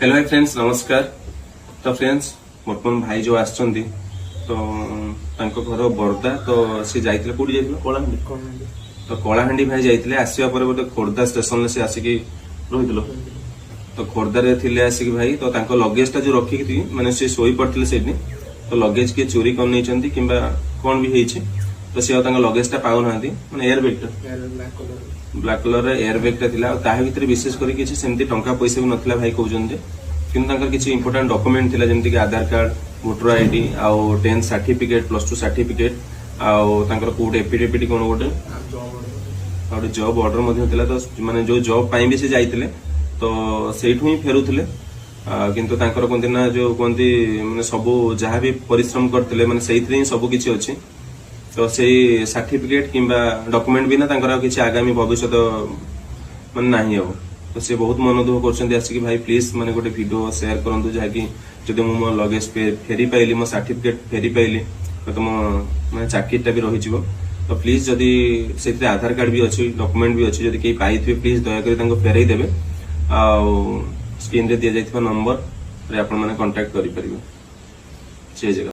Hello hi friends नमस्कार। तो friends बर्तमान भाई जो आसचंदी तो तांको घर बर्दा तो सी जाइतिले कोडी जाइतिले कलाहांडी तो कलाहांडी भाई जाइतिले आसीबा परे बोले खोर्धा स्टेशन ले से आसिकी रहितलो तो खोर्धा रे थिले आसिकी भाई तो तांको लगेज ता जो रखी थी माने से सोई पड़तिले सेनी तो लगेज के चोरी कर नै चंती किबा कोन भी हेछि तो से तांको लगेज ता पाउ नांती माने air bag black colour air bag ता थिला ता भितर विशेष करी किछि सेमती टंका पैसा भी नथिला भाई कहउजन जे किंतु तांकर किछि इंपोर्टेंट डॉक्यूमेंट थिला जेमति कि आधार कार्ड वोटर आईडी आउ 10th सर्टिफिकेट +2 सर्टिफिकेट आउ तांकर कोड एफिडेविट कोन गोटे और जॉब ऑर्डर मध्ये थिला तो माने जो जॉब पाई भी से जाइतिले तो सेठु ही फेरुथिले किंतु तांकर कोनति ना जो कोनति माने सब जहां भी परिश्रम करथिले माने सेइथरे ही सब किछि अछि तो सेई सर्टिफिकेट किंबा डॉक्यूमेंट बिना तांकर किछि आगामी भविष्य माने नाही हो तो से बहुत मन दुख करछन्ती आसी कि भाई प्लीज माने गोटे वीडियो शेयर करंतु जहा कि जदि मो लगेज पे फेरी पाइली मो सर्टिफिकेट फेरी पाइली तो मो माने चाकरीटा भी रहि जिवो तो प्लीज जदि सेते आधार कार्ड भी अछि डॉक्यूमेंट भी अछि जदि केई पाइथिबे प्लीज दया करी तांको फेरै देबे आ स्क्रीन रे दिया जाइथिबा नंबर रे आपण माने कांटेक्ट करि परिबे से जगह।